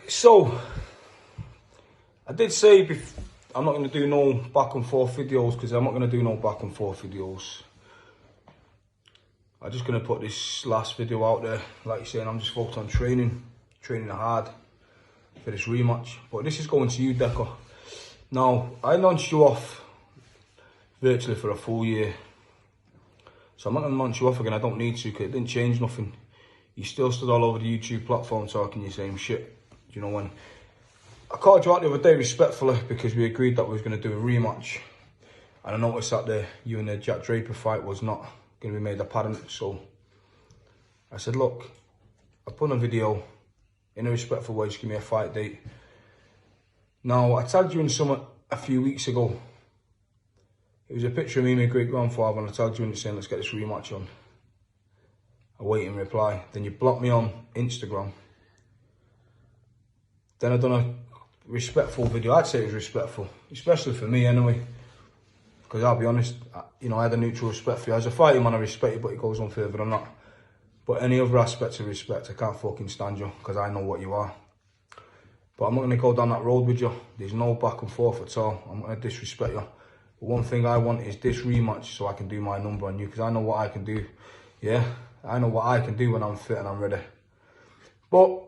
So, I did say I'm not going to do no back and forth videos because I'm not going to do no back and forth videos. I'm just going to put this last video out there. Like you're saying, I'm just focused on training hard for this rematch. But this is going to you, Decca. Now, I launched you off virtually for a full year. So I'm not going to launch you off again. I don't need to because it didn't change nothing. You still stood all over the YouTube platform talking your same shit. You know, when I called you out the other day respectfully because we agreed that we was going to do a rematch. And I noticed that you and the Jack Draper fight was not going to be made apparent. So I said, look, I put on a video in a respectful way, just give me a fight date. Now, I tagged you in something a few weeks ago. It was a picture of me and my great grandfather, and I tagged you in it saying, let's get this rematch on. I wait in reply. Then you blocked me on Instagram. Then I done a respectful video. I'd say it was respectful, especially for me anyway. Because I'll be honest, you know, I had a neutral respect for you. As a fighting man, I respect you, but it goes on further than that. But any other aspects of respect, I can't fucking stand you because I know what you are. But I'm not going to go down that road with you. There's no back and forth at all. I'm going to disrespect you. But one thing I want is this rematch so I can do my number on you because I know what I can do. Yeah, I know what I can do when I'm fit and I'm ready. But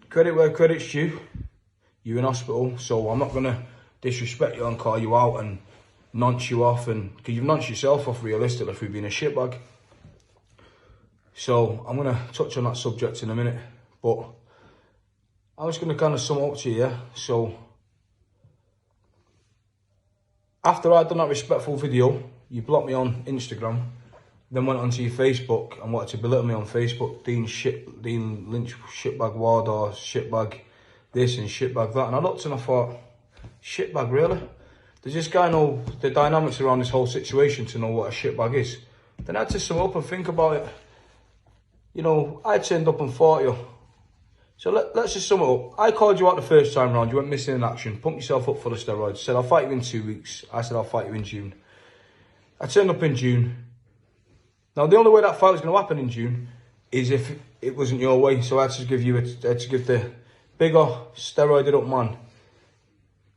credit where credit's due. You're in hospital, so I'm not going to disrespect you and call you out and nonce you off. Because you've nonced yourself off realistically through being a shitbag. So I'm going to touch on that subject in a minute. But I'm just going to kind of sum it up to you, yeah? So after I'd done that respectful video, you blocked me on Instagram, then went onto your Facebook and wanted to belittle me on Facebook, Dean Lynch, shitbag ward, or shitbag this and shitbag that. And I looked and I thought, shitbag, really? Does this guy know the dynamics around this whole situation to know what a shitbag is? Then I had to sum up and think about it. You know, I turned up and fought you. So let's just sum it up. I called you out the first time round. You went missing in action. Pumped yourself up for the steroids. Said, I'll fight you in 2 weeks. I said, I'll fight you in June. I turned up in June. Now, the only way that fight was going to happen in June is if it wasn't your way. So I had to give the bigger, steroided up man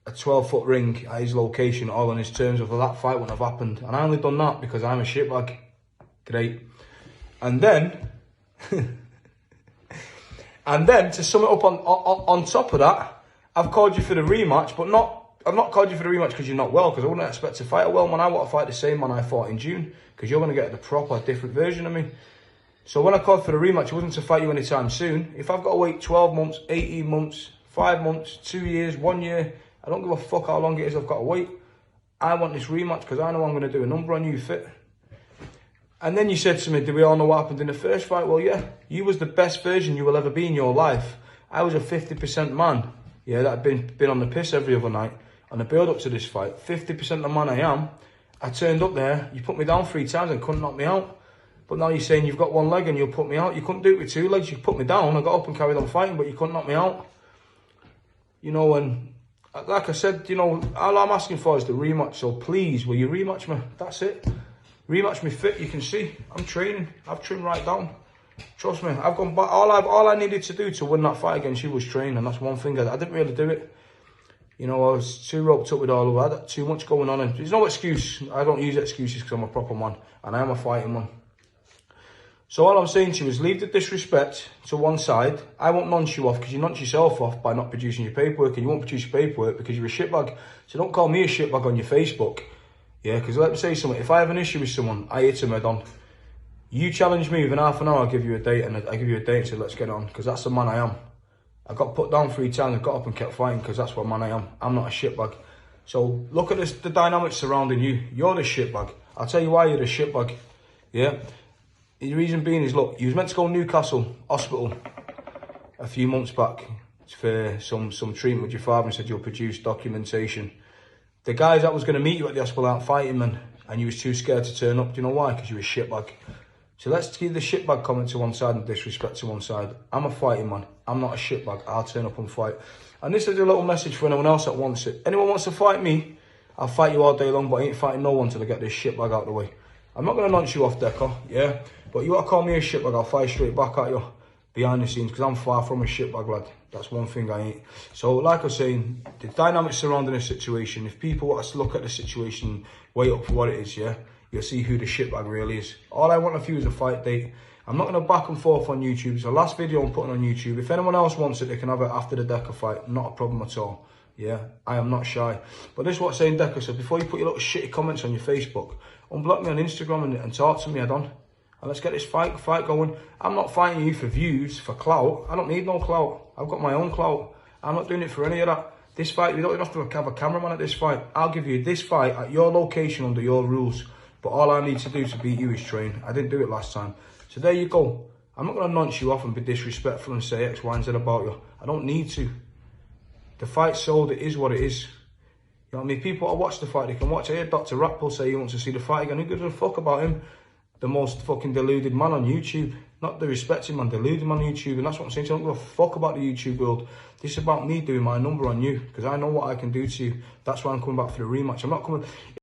a 12-foot ring at his location, all on his terms, of that fight wouldn't have happened. And I only done that because I'm a shitbag. Great. And then... And then, to sum it up on top of that, I've called you for the rematch, but I've not called you for the rematch because you're not well, because I wouldn't expect to fight a well man. I want to fight the same man I fought in June, because you're going to get the proper, different version of me. So when I called for the rematch, it wasn't to fight you anytime soon. If I've got to wait 12 months, 18 months, 5 months, 2 years, 1 year, I don't give a fuck how long it is I've got to wait. I want this rematch because I know I'm going to do a number on you fit. And then you said to me, do we all know what happened in the first fight? Well, yeah, you was the best version you will ever be in your life. I was a 50% man, yeah, that had been on the piss every other night. On the build up to this fight, 50% the man I am. I turned up there, you put me down 3 times and couldn't knock me out. But now you're saying you've got 1 leg and you'll put me out. You couldn't do it with 2 legs, you put me down. I got up and carried on fighting, but you couldn't knock me out. You know, and like I said, you know, all I'm asking for is the rematch. So please, will you rematch me? That's it. Rematch me fit, you can see. I'm training. I've trimmed right down. Trust me, I've gone back. All I needed to do to win that fight against you was train, and that's one thing. I didn't really do it. You know, I was too roped up with all of that. I had too much going on, and there's no excuse. I don't use excuses because I'm a proper man, and I am a fighting man. So all I'm saying to you is leave the disrespect to one side. I won't nonce you off because you nonce yourself off by not producing your paperwork, and you won't produce your paperwork because you're a shitbag. So don't call me a shitbag on your Facebook. Yeah, because let me say something. If I have an issue with someone, I hit him head on. You challenge me within half an hour, I'll give you a date, and I give you a date and say, let's get on, because that's the man I am. I got put down 3 times, I got up and kept fighting, because that's what man I am. I'm not a shitbag. So look at this, the dynamics surrounding you. You're the shitbag. I'll tell you why you're the shitbag. Yeah? The reason being is, look, you was meant to go to Newcastle Hospital a few months back for some treatment with your father and said you'll produce documentation. The guys that was going to meet you at the hospital aren't fighting, man, and you was too scared to turn up. Do you know why? Because you were a shitbag. So let's keep the shitbag comment to one side and disrespect to one side. I'm a fighting man. I'm not a shitbag. I'll turn up and fight. And this is a little message for anyone else that wants it. Anyone wants to fight me, I'll fight you all day long, but I ain't fighting no one till I get this shitbag out of the way. I'm not going to nonce you off, Decca, yeah? But you want to call me a shitbag, I'll fight straight back at you. behind the scenes, because I'm far from a shitbag lad. That's one thing I ain't. So like I was saying, the dynamics surrounding the situation, if people want us to look at the situation, weigh up for what it is, yeah, you'll see who the shitbag really is. All I want of you is a fight date. I'm not going to back and forth on YouTube. It's the last video I'm putting on YouTube. If anyone else wants it, they can have it after the Decca fight. Not a problem at all. Yeah, I am not shy. But this is what I'm saying, Decca. So before you put your little shitty comments on your Facebook, unblock me on Instagram and talk to me head on. And let's get this fight going. I'm not fighting you for views, for clout. I don't need no clout. I've got my own clout. I'm not doing it for any of that. This fight, we don't even have to have a cameraman at this fight. I'll give you this fight at your location under your rules. But all I need to do to beat you is train. I didn't do it last time. So there you go. I'm not going to nonce you off and be disrespectful and say X, Y, and Z about you. I don't need to. The fight's sold. It is what it is. You know what I mean? People that watch the fight, they can watch it. I heard Dr. Rappel say he wants to see the fight again. Who gives a fuck about him? The most fucking deluded man on YouTube. Not the respected man, deluded man on YouTube. And that's what I'm saying. So I don't give a fuck about the YouTube world. This is about me doing my number on you. Because I know what I can do to you. That's why I'm coming back for the rematch. I'm not coming...